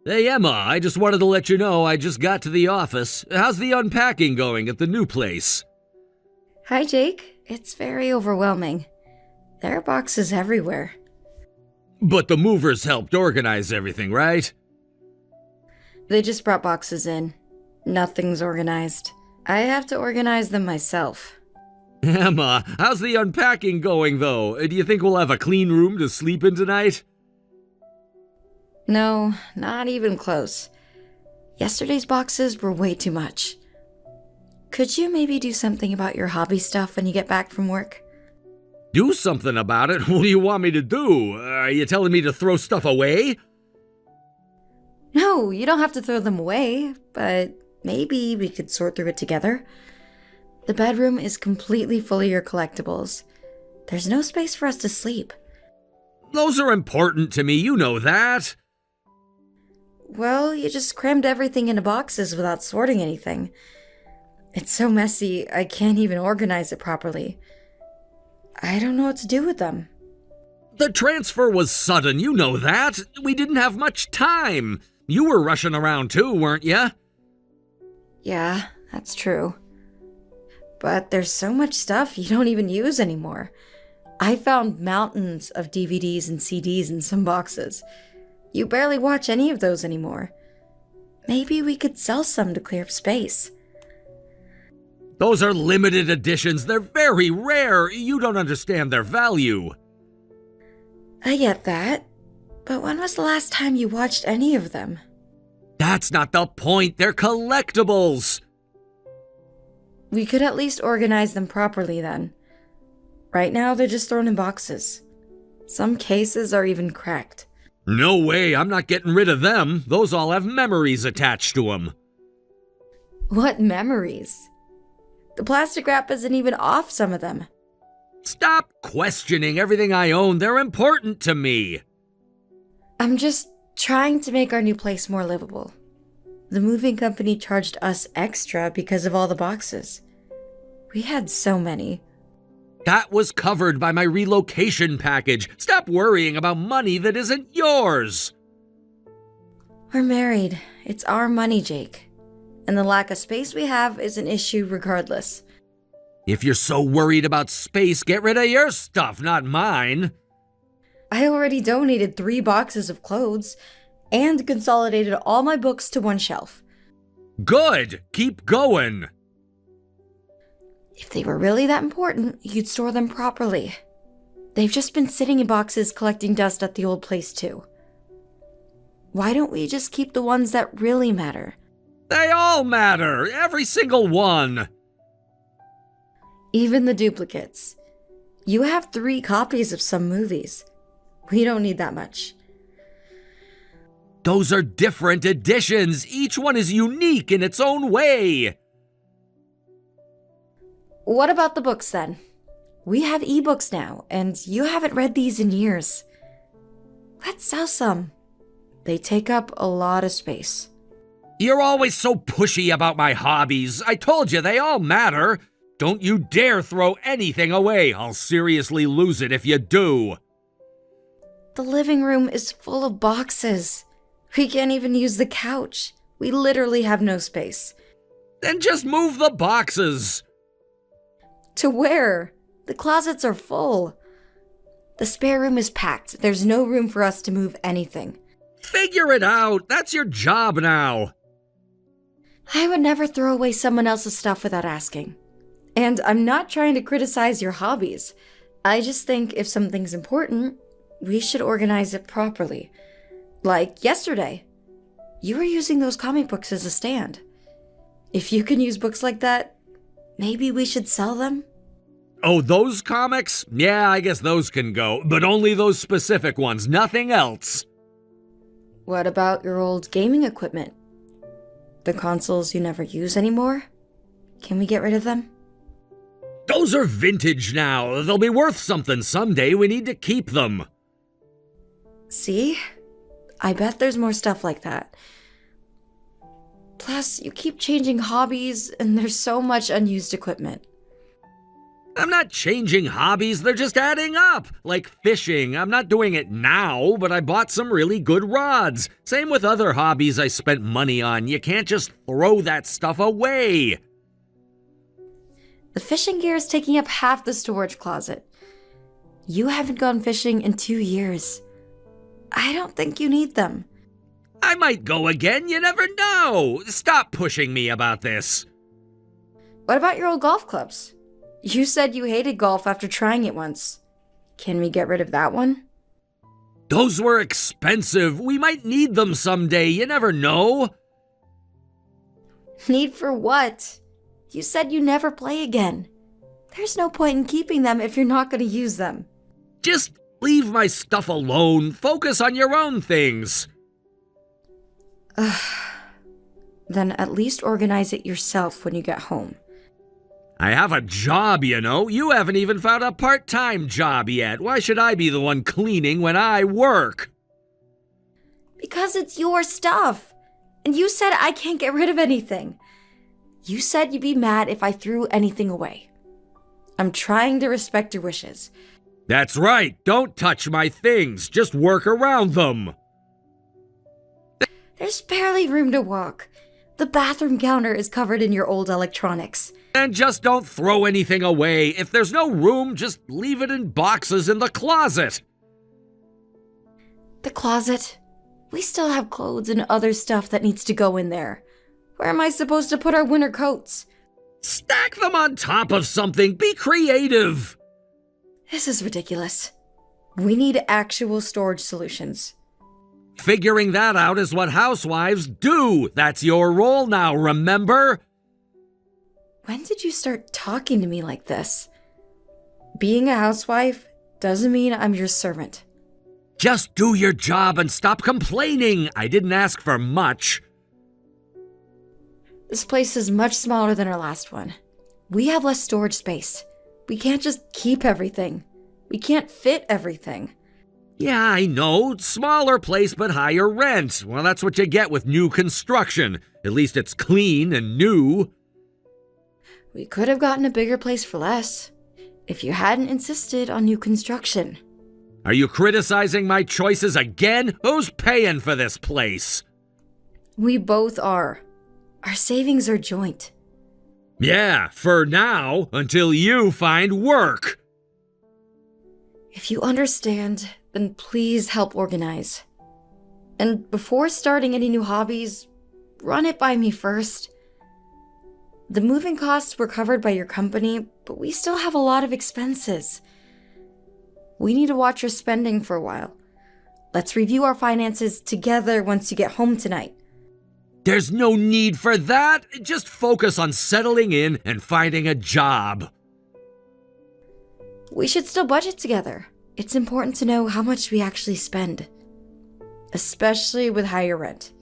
Hey Emma, I just wanted to let you know I just got to the office. How's the unpacking going at the new place? Hi, Jake. It's very overwhelming. There are boxes everywhere. But the movers helped organize everything, right? They just brought boxes in. Nothing's organized. I have to organize them myself. Emma, how's the unpacking going though? Do you think we'll have a clean room to sleep in tonight? No, not even close. Yesterday's boxes were way too much. Could you maybe do something about your hobby stuff when you get back from work? Do something about it? What do you want me to do? Are you telling me to throw stuff away? No, you don't have to throw them away, but maybe we could sort through it together. The bedroom is completely full of your collectibles. There's no space for us to sleep. Those are important to me, you know that. Well, you just crammed everything into boxes without sorting anything. It's so messy, I can't even organize it properly. I don't know what to do with them. The transfer was sudden, you know that. We didn't have much time. You were rushing around too, weren't you? Yeah, that's true. But there's so much stuff you don't even use anymore. I found mountains of DVDs and CDs in some boxes. You barely watch any of those anymore. Maybe we could sell some to clear up space. Those are limited editions. They're very rare. You don't understand their value. I get that. But when was the last time you watched any of them? That's not the point. They're collectibles. We could at least organize them properly then. Right now, they're just thrown in boxes. Some cases are even cracked. No way. I'm not getting rid of them. Those all have memories attached to them. What memories? The plastic wrap isn't even off some of them. Stop questioning everything I own. They're important to me. I'm just trying to make our new place more livable. The moving company charged us extra because of all the boxes. We had so many. That was covered by my relocation package. Stop worrying about money that isn't yours. We're married. It's our money, Jake. And the lack of space we have is an issue regardless. If you're so worried about space, get rid of your stuff, not mine. I already donated 3 boxes of clothes and consolidated all my books to one shelf. Good. Keep going. If they were really that important, you'd store them properly. They've just been sitting in boxes collecting dust at the old place too. Why don't we just keep the ones that really matter? They all matter. Every single one. Even the duplicates. You have 3 copies of some movies. We don't need that much. Those are different editions. Each one is unique in its own way. What about the books then? We have ebooks now, and you haven't read these in years. Let's sell some. They take up a lot of space. You're always so pushy about my hobbies. I told you they all matter. Don't you dare throw anything away. I'll seriously lose it if you do. The living room is full of boxes. We can't even use the couch. We literally have no space. Then just move the boxes. To where? The closets are full. The spare room is packed. There's no room for us to move anything. Figure it out. That's your job now. I would never throw away someone else's stuff without asking. And I'm not trying to criticize your hobbies. I just think if something's important, we should organize it properly. Like yesterday. You were using those comic books as a stand. If you can use books like that, maybe we should sell them? Oh, those comics? Yeah, I guess those can go, but only those specific ones, nothing else. What about your old gaming equipment? The consoles you never use anymore? Can we get rid of them? Those are vintage now. They'll be worth something someday. We need to keep them. See? I bet there's more stuff like that. Plus, you keep changing hobbies, and there's so much unused equipment. I'm not changing hobbies, they're just adding up. Like fishing, I'm not doing it now, but I bought some really good rods. Same with other hobbies I spent money on. You can't just throw that stuff away. The fishing gear is taking up half the storage closet. You haven't gone fishing in 2 years. I don't think you need them. I might go again, you never know. Stop pushing me about this. What about your old golf clubs? You said you hated golf after trying it once. Can we get rid of that one? Those were expensive. We might need them someday, you never know. Need for what? You said you never play again. There's no point in keeping them if you're not going to use them. Just leave my stuff alone. Focus on your own things. Then at least organize it yourself when you get home. I have a job, you know. You haven't even found a part-time job yet. Why should I be the one cleaning when I work? Because it's your stuff. And you said I can't get rid of anything. You said you'd be mad if I threw anything away. I'm trying to respect your wishes. That's right. Don't touch my things. Just work around them. There's barely room to walk. The bathroom counter is covered in your old electronics. And just don't throw anything away. If there's no room, just leave it in boxes in the closet. The closet? We still have clothes and other stuff that needs to go in there. Where am I supposed to put our winter coats? Stack them on top of something. Be creative. This is ridiculous. We need actual storage solutions. Figuring that out is what housewives do. That's your role now, remember? When did you start talking to me like this? Being a housewife doesn't mean I'm your servant. Just do your job and stop complaining. I didn't ask for much. This place is much smaller than our last one. We have less storage space. We can't just keep everything. We can't fit everything. Yeah, I know. Smaller place but higher rent. Well, that's what you get with new construction. At least it's clean and new. We could have gotten a bigger place for less, if you hadn't insisted on new construction. Are you criticizing my choices again? Who's paying for this place? We both are. Our savings are joint. Yeah, for now, until you find work. If you understand, then please help organize. And before starting any new hobbies, run it by me first. The moving costs were covered by your company, but we still have a lot of expenses. We need to watch your spending for a while. Let's review our finances together once you get home tonight. There's no need for that. Just focus on settling in and finding a job. We should still budget together. It's important to know how much we actually spend. Especially with higher rent.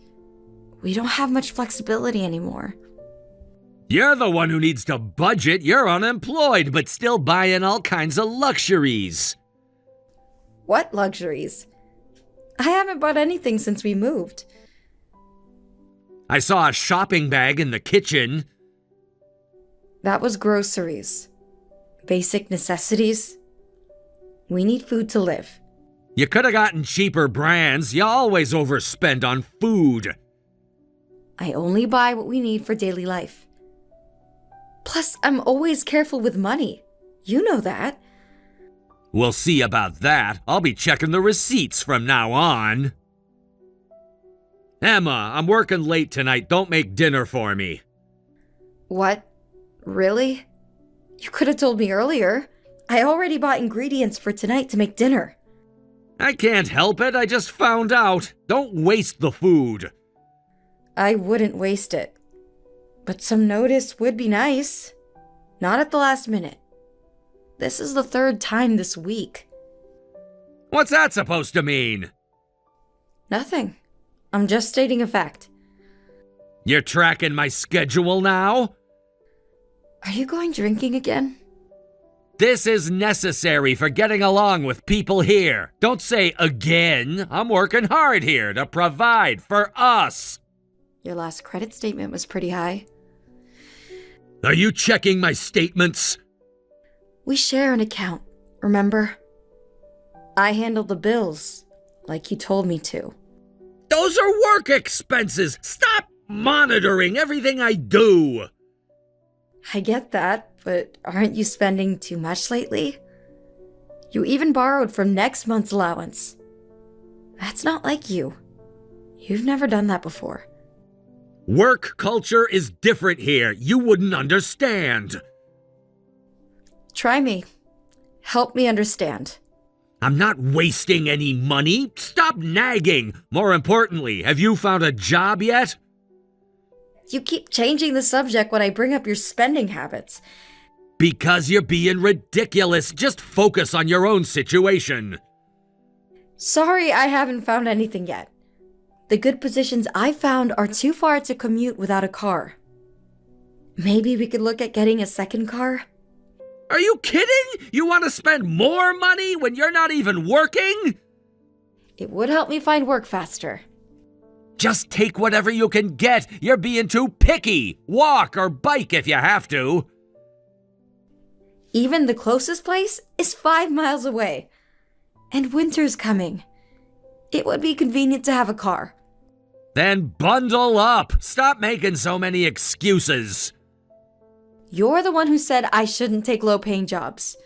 We don't have much flexibility anymore. You're the one who needs to budget. You're unemployed, but still buying all kinds of luxuries. What luxuries? I haven't bought anything since we moved. I saw a shopping bag in the kitchen. That was groceries. Basic necessities. We need food to live. You could have gotten cheaper brands. You always overspend on food. I only buy what we need for daily life. Plus, I'm always careful with money. You know that. We'll see about that. I'll be checking the receipts from now on. Emma, I'm working late tonight. Don't make dinner for me. What? Really? You could have told me earlier. I already bought ingredients for tonight to make dinner. I can't help it. I just found out. Don't waste the food. I wouldn't waste it. But some notice would be nice. Not at the last minute. This is the 3rd time this week. What's that supposed to mean? Nothing. I'm just stating a fact. You're tracking my schedule now? Are you going drinking again? This is necessary for getting along with people here. Don't say again. I'm working hard here to provide for us. Your last credit statement was pretty high. Are you checking my statements? We share an account, remember? I handle the bills, like you told me to. Those are work expenses. Stop monitoring everything I do. I get that, but aren't you spending too much lately? You even borrowed from next month's allowance. That's not like you. You've never done that before. Work culture is different here. You wouldn't understand. Try me. Help me understand. I'm not wasting any money. Stop nagging. More importantly, have you found a job yet? You keep changing the subject when I bring up your spending habits. Because you're being ridiculous. Just focus on your own situation. Sorry, I haven't found anything yet. The good positions I found are too far to commute without a car. Maybe we could look at getting a second car? Are you kidding? You want to spend more money when you're not even working? It would help me find work faster. Just take whatever you can get. You're being too picky. Walk or bike if you have to. Even the closest place is 5 miles away. And winter's coming. It would be convenient to have a car. Then bundle up. Stop making so many excuses. You're the one who said I shouldn't take low-paying jobs.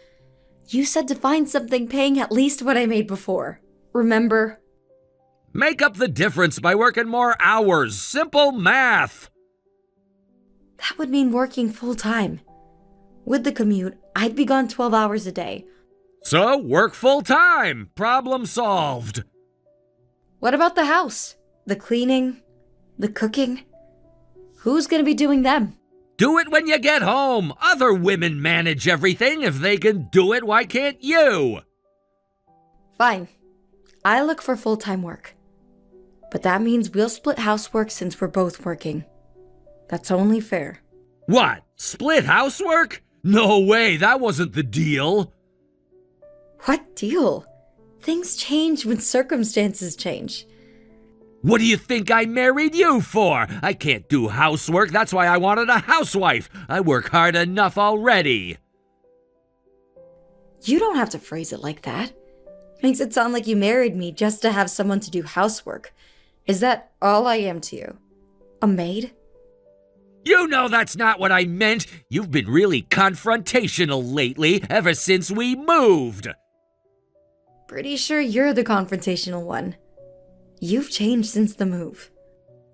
You said to find something paying at least what I made before. Remember? Make up the difference by working more hours. Simple math. That would mean working full-time. With the commute, I'd be gone 12 hours a day. So work full-time. Problem solved. What about the house? The cleaning? The cooking? Who's gonna be doing them? Do it when you get home. Other women manage everything. If they can do it, why can't you? Fine. I look for full-time work. But that means we'll split housework since we're both working. That's only fair. What? Split housework? No way, that wasn't the deal. What deal? Things change when circumstances change. What do you think I married you for? I can't do housework. That's why I wanted a housewife. I work hard enough already. You don't have to phrase it like that. Makes it sound like you married me just to have someone to do housework. Is that all I am to you? A maid? You know that's not what I meant. You've been really confrontational lately, ever since we moved. Pretty sure you're the confrontational one. You've changed since the move.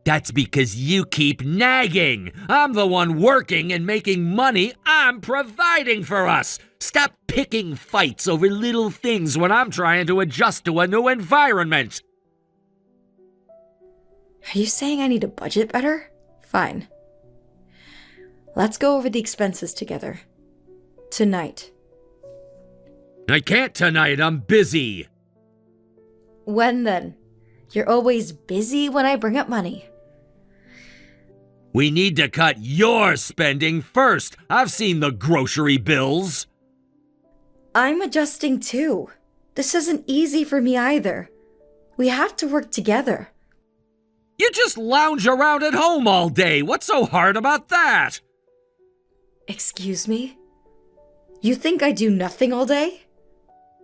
That's because you keep nagging. I'm the one working and making money. I'm providing for us. Stop picking fights over little things when I'm trying to adjust to a new environment. Are you saying I need to budget better? Fine. Let's go over the expenses together. Tonight. I can't tonight. I'm busy. When then? You're always busy when I bring up money. We need to cut your spending first. I've seen the grocery bills. I'm adjusting too. This isn't easy for me either. We have to work together. You just lounge around at home all day. What's so hard about that? Excuse me? You think I do nothing all day?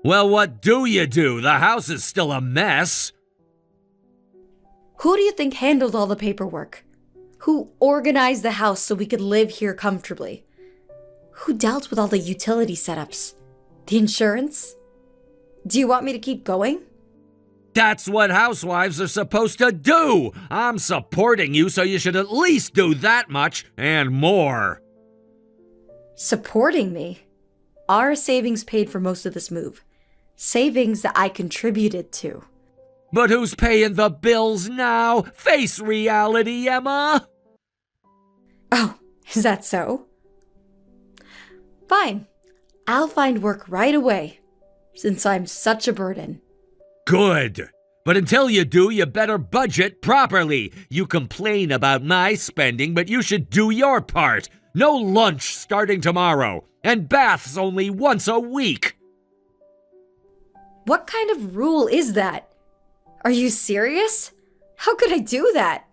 Well, what do you do? The house is still a mess. Who do you think handled all the paperwork? Who organized the house so we could live here comfortably? Who dealt with all the utility setups? The insurance? Do you want me to keep going? That's what housewives are supposed to do. I'm supporting you, so you should at least do that much and more. Supporting me? Our savings paid for most of this move. Savings that I contributed to. But who's paying the bills now? Face reality, Emma. Oh, is that so? Fine. I'll find work right away, since I'm such a burden. Good. But until you do, you better budget properly. You complain about my spending, but you should do your part. No lunch starting tomorrow, and baths only once a week. What kind of rule is that? Are you serious? How could I do that?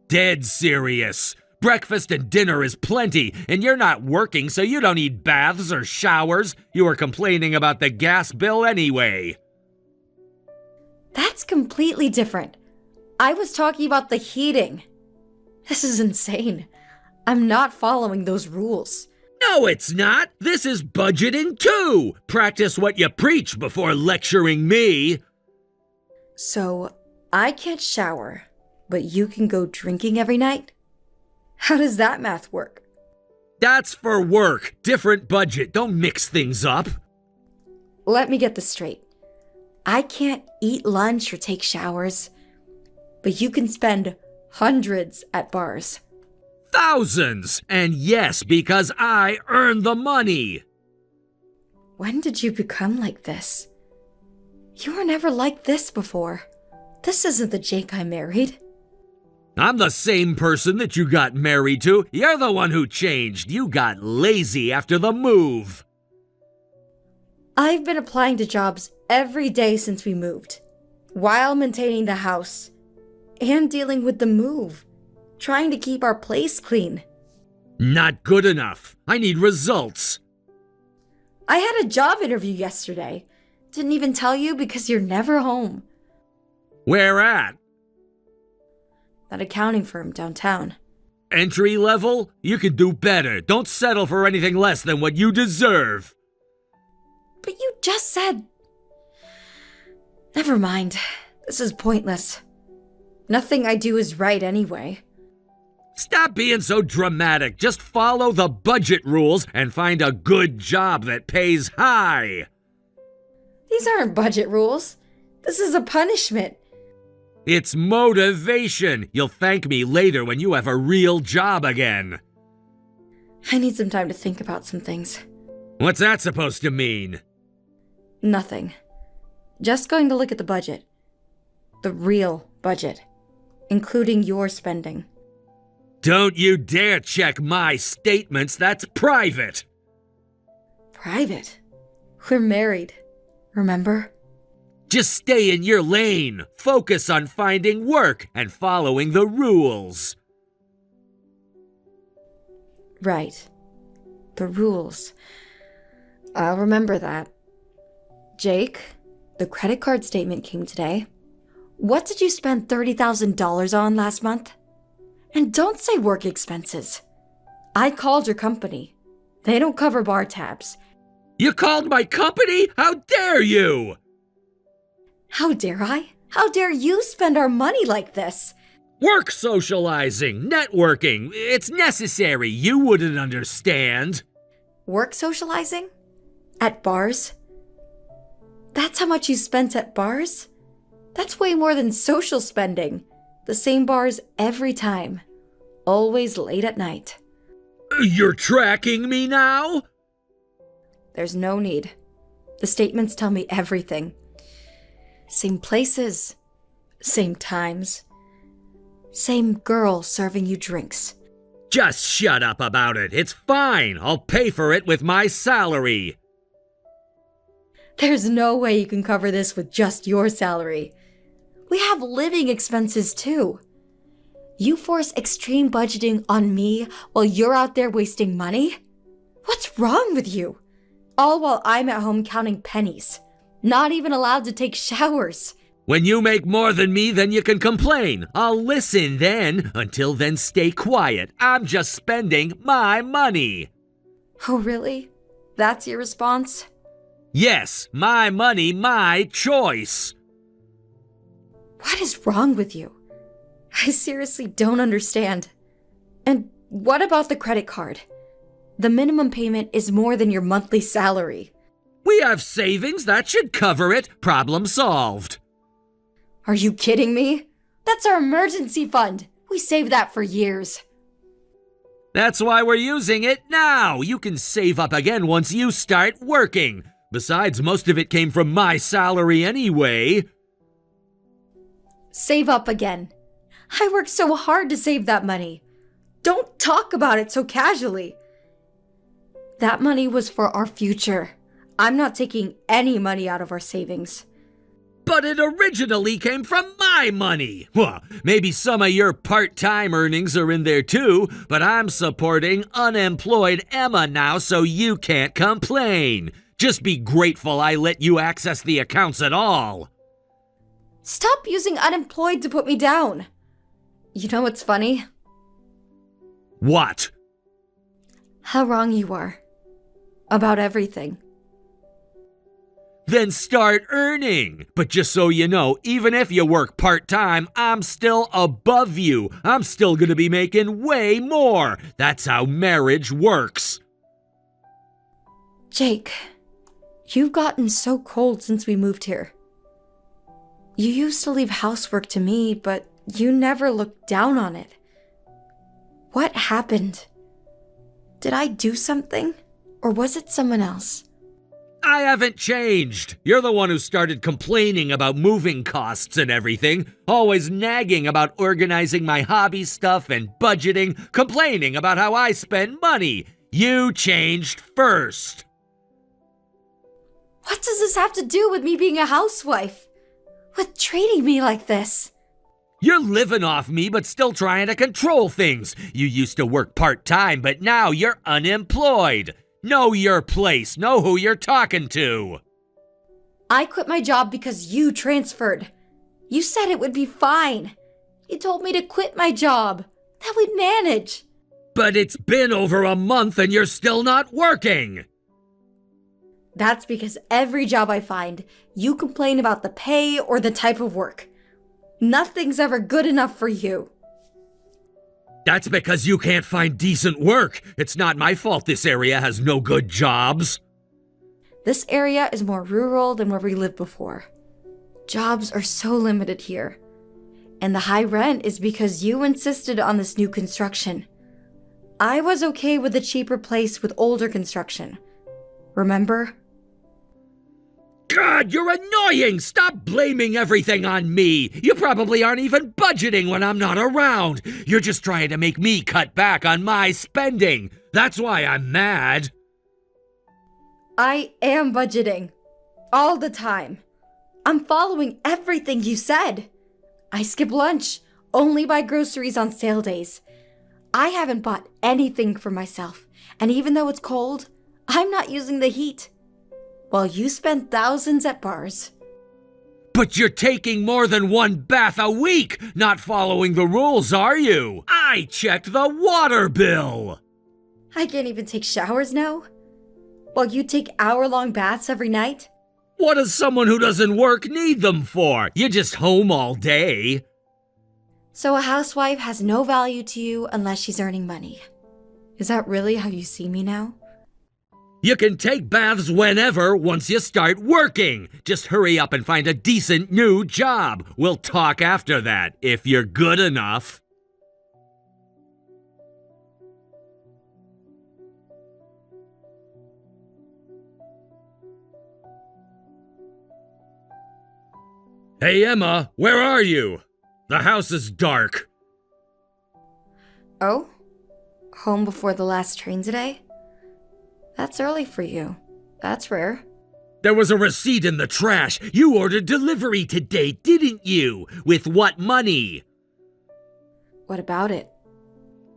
Dead serious. Breakfast and dinner is plenty, and you're not working, so you don't need baths or showers. You were complaining about the gas bill anyway. That's completely different. I was talking about the heating. This is insane. I'm not following those rules. No, it's not. This is budgeting too. Practice what you preach before lecturing me. So, I can't shower, but you can go drinking every night? How does that math work? That's for work. Different budget. Don't mix things up. Let me get this straight. I can't eat lunch or take showers, but you can spend hundreds at bars. Thousands! And yes, because I earn the money. When did you become like this? You were never like this before. This isn't the Jake I married. I'm the same person that you got married to. You're the one who changed. You got lazy after the move. I've been applying to jobs every day since we moved, while maintaining the house and dealing with the move, trying to keep our place clean. Not good enough. I need results. I had a job interview yesterday. Didn't even tell you because you're never home. Where at? That accounting firm downtown. Entry level? You can do better. Don't settle for anything less than what you deserve. But you just said... Never mind. This is pointless. Nothing I do is right anyway. Stop being so dramatic. Just follow the budget rules and find a good job that pays high. These aren't budget rules. This is a punishment. It's motivation. You'll thank me later when you have a real job again. I need some time to think about some things. What's that supposed to mean? Nothing. Just going to look at the budget. The real budget. Including your spending. Don't you dare check my statements. That's private. Private? We're married. Remember? Just stay in your lane. Focus on finding work and following the rules. Right. The rules. I'll remember that. Jake, the credit card statement came today. What did you spend $30,000 on last month? And don't say work expenses. I called your company. They don't cover bar tabs. You called my company? How dare you? How dare I? How dare you spend our money like this? Work socializing, networking. It's necessary. You wouldn't understand. Work socializing? At bars? That's how much you spent at bars? That's way more than social spending. The same bars every time. Always late at night. You're tracking me now? There's no need. The statements tell me everything. Same places. Same times. Same girl serving you drinks. Just shut up about it. It's fine. I'll pay for it with my salary. There's no way you can cover this with just your salary. We have living expenses too. You force extreme budgeting on me while you're out there wasting money? What's wrong with you? All while I'm at home counting pennies. Not even allowed to take showers. When you make more than me, then you can complain. I'll listen then. Until then, stay quiet. I'm just spending my money. Oh, really? That's your response? Yes, my money, my choice. What is wrong with you? I seriously don't understand. And what about the credit card? The minimum payment is more than your monthly salary. We have savings. That should cover it. Problem solved. Are you kidding me? That's our emergency fund. We saved that for years. That's why we're using it now. You can save up again once you start working. Besides, most of it came from my salary anyway. Save up again. I worked so hard to save that money. Don't talk about it so casually. That money was for our future. I'm not taking any money out of our savings. But it originally came from my money. Well, maybe some of your part-time earnings are in there too, but I'm supporting unemployed Emma now, so you can't complain. Just be grateful I let you access the accounts at all. Stop using unemployed to put me down. You know what's funny? What? How wrong you are. About everything. Then start earning. But just so you know, even if you work part-time, I'm still above you. I'm still gonna be making way more. That's how marriage works. Jake, you've gotten so cold since we moved here. You used to leave housework to me, but you never looked down on it. What happened? Did I do something? Or was it someone else? I haven't changed. You're the one who started complaining about moving costs and everything, always nagging about organizing my hobby stuff and budgeting, complaining about how I spend money. You changed first. What does this have to do with me being a housewife? With treating me like this? You're living off me but still trying to control things. You used to work part-time, but now you're unemployed. Know your place. Know who you're talking to. I quit my job because you transferred. You said it would be fine. You told me to quit my job. That we'd manage. But it's been over a month and you're still not working. That's because every job I find, you complain about the pay or the type of work. Nothing's ever good enough for you. That's because you can't find decent work. It's not my fault this area has no good jobs. This area is more rural than where we lived before. Jobs are so limited here. And the high rent is because you insisted on this new construction. I was okay with a cheaper place with older construction. Remember? God, you're annoying! Stop blaming everything on me! You probably aren't even budgeting when I'm not around! You're just trying to make me cut back on my spending! That's why I'm mad! I am budgeting. All the time. I'm following everything you said. I skip lunch, only buy groceries on sale days. I haven't bought anything for myself, and even though it's cold, I'm not using the heat. While you spend thousands at bars. But you're taking more than one bath a week, not following the rules, are you? I checked the water bill! I can't even take showers now? While you take hour-long baths every night? What does someone who doesn't work need them for? You're just home all day. So a housewife has no value to you unless she's earning money. Is that really how you see me now? You can take baths whenever once you start working. Just hurry up and find a decent new job. We'll talk after that, if you're good enough. Hey Emma, where are you? The house is dark. Oh? Home before the last train today? That's early for you. That's rare. There was a receipt in the trash. You ordered delivery today, didn't you? With what money? What about it?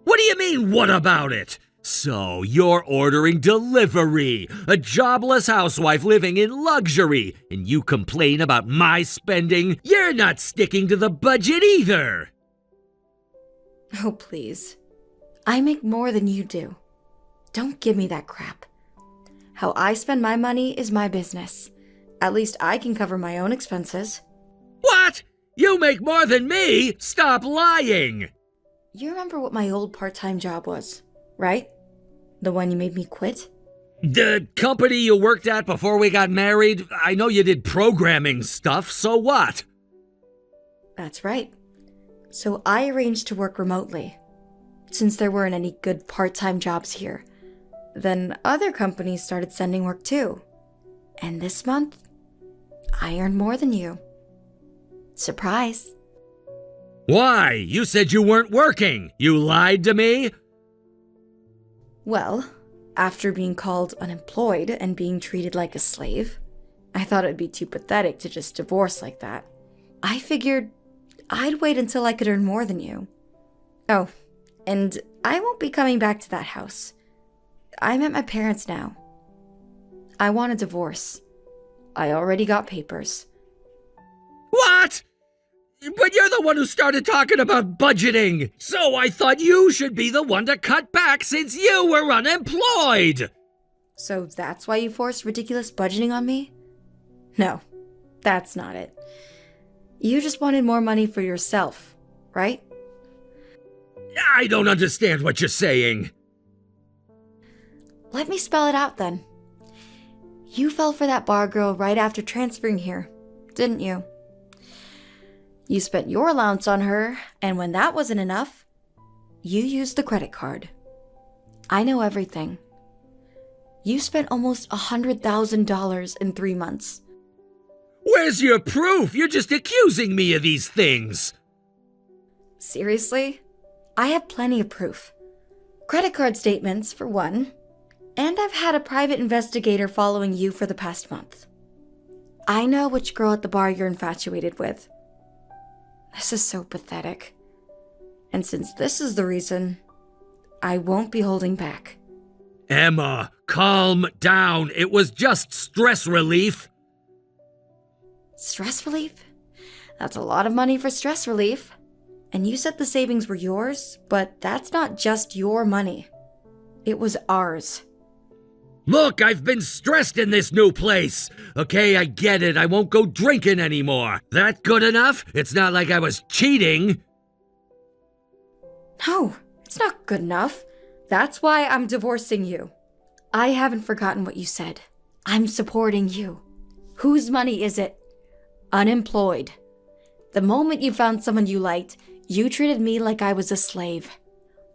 What do you mean, what about it? So, you're ordering delivery. A jobless housewife living in luxury. And you complain about my spending? You're not sticking to the budget either. Oh, please. I make more than you do. Don't give me that crap. How I spend my money is my business. At least I can cover my own expenses. What? You make more than me? Stop lying! You remember what my old part-time job was, right? The one you made me quit? The company you worked at before we got married? I know you did programming stuff, so what? That's right. So I arranged to work remotely. Since there weren't any good part-time jobs here, then other companies started sending work too. And this month, I earned more than you. Surprise. Why? You said you weren't working. You lied to me? Well, after being called unemployed and being treated like a slave, I thought it'd be too pathetic to just divorce like that. I figured I'd wait until I could earn more than you. Oh, and I won't be coming back to that house. I'm at my parents' now. I want a divorce. I already got papers. What? But you're the one who started talking about budgeting, so I thought you should be the one to cut back since you were unemployed. So that's why you forced ridiculous budgeting on me? No, that's not it. You just wanted more money for yourself, right? I don't understand what you're saying. Let me spell it out then. You fell for that bar girl right after transferring here, didn't you? You spent your allowance on her, and when that wasn't enough, you used the credit card. I know everything. You spent almost $100,000 in 3 months. Where's your proof? You're just accusing me of these things. Seriously? I have plenty of proof. Credit card statements, for one. And I've had a private investigator following you for the past month. I know which girl at the bar you're infatuated with. This is so pathetic. And since this is the reason, I won't be holding back. Emma, calm down. It was just stress relief. Stress relief? That's a lot of money for stress relief. And you said the savings were yours, but that's not just your money. It was ours. Look, I've been stressed in this new place. Okay, I get it. I won't go drinking anymore. That good enough? It's not like I was cheating. No, it's not good enough. That's why I'm divorcing you. I haven't forgotten what you said. I'm supporting you. Whose money is it? Unemployed. The moment you found someone you liked, you treated me like I was a slave.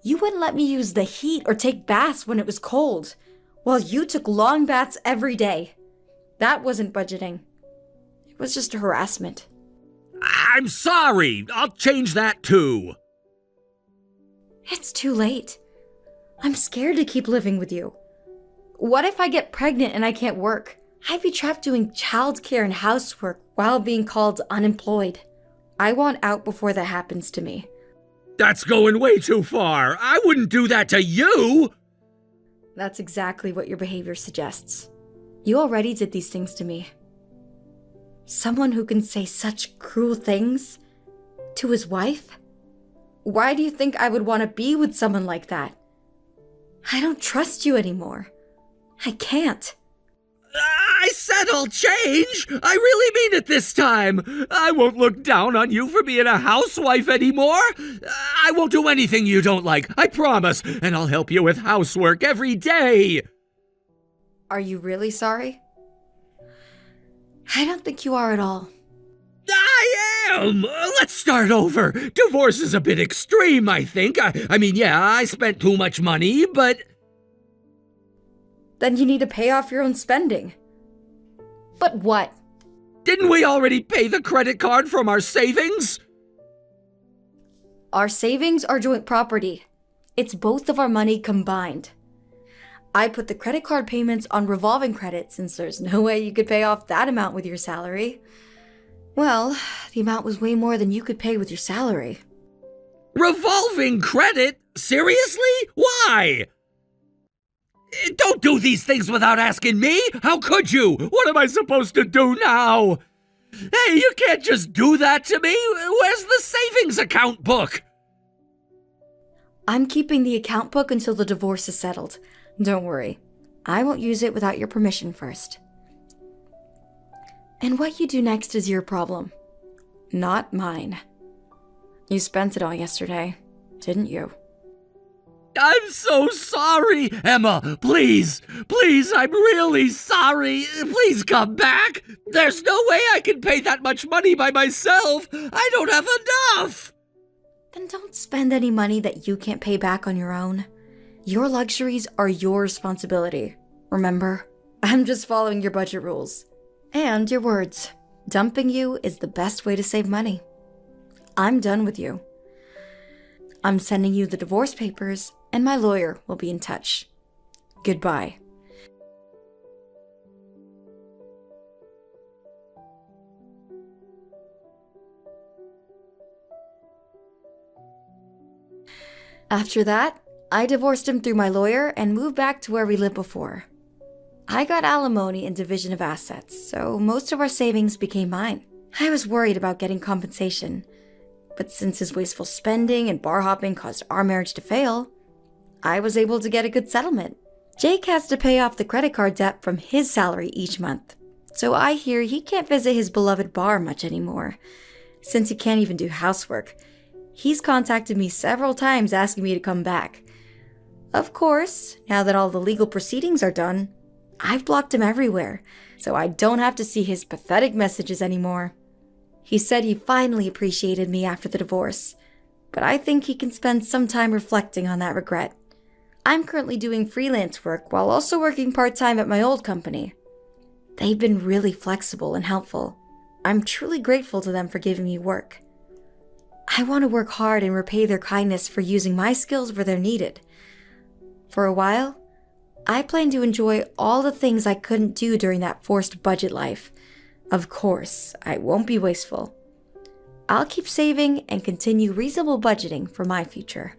You wouldn't let me use the heat or take baths when it was cold, while you took long baths every day. That wasn't budgeting. It was just harassment. I'm sorry. I'll change that too. It's too late. I'm scared to keep living with you. What if I get pregnant and I can't work? I'd be trapped doing childcare and housework while being called unemployed. I want out before that happens to me. That's going way too far. I wouldn't do that to you. That's exactly what your behavior suggests. You already did these things to me. Someone who can say such cruel things to his wife? Why do you think I would want to be with someone like that? I don't trust you anymore. I can't. I said I'll change. I really mean it this time. I won't look down on you for being a housewife anymore. I won't do anything you don't like, I promise. And I'll help you with housework every day. Are you really sorry? I don't think you are at all. I am. Let's start over. Divorce is a bit extreme, I think. I mean, yeah, I spent too much money, but... Then you need to pay off your own spending. But what? Didn't we already pay the credit card from our savings? Our savings are joint property. It's both of our money combined. I put the credit card payments on revolving credit since there's no way you could pay off that amount with your salary. Well, the amount was way more than you could pay with your salary. Revolving credit? Seriously? Why? Don't do these things without asking me! How could you? What am I supposed to do now? Hey, you can't just do that to me! Where's the savings account book? I'm keeping the account book until the divorce is settled. Don't worry. I won't use it without your permission first. And what you do next is your problem, not mine. You spent it all yesterday, didn't you? I'm so sorry, Emma. Please, I'm really sorry. Please come back. There's no way I can pay that much money by myself. I don't have enough. Then don't spend any money that you can't pay back on your own. Your luxuries are your responsibility, remember? I'm just following your budget rules. And your words. Dumping you is the best way to save money. I'm done with you. I'm sending you the divorce papers, and my lawyer will be in touch. Goodbye. After that, I divorced him through my lawyer and moved back to where we lived before. I got alimony and division of assets, so most of our savings became mine. I was worried about getting compensation, but since his wasteful spending and bar hopping caused our marriage to fail, I was able to get a good settlement. Jake has to pay off the credit card debt from his salary each month, so I hear he can't visit his beloved bar much anymore. Since he can't even do housework, he's contacted me several times asking me to come back. Of course, now that all the legal proceedings are done, I've blocked him everywhere, so I don't have to see his pathetic messages anymore. He said he finally appreciated me after the divorce, but I think he can spend some time reflecting on that regret. I'm currently doing freelance work while also working part-time at my old company. They've been really flexible and helpful. I'm truly grateful to them for giving me work. I want to work hard and repay their kindness for using my skills where they're needed. For a while, I plan to enjoy all the things I couldn't do during that forced budget life. Of course, I won't be wasteful. I'll keep saving and continue reasonable budgeting for my future.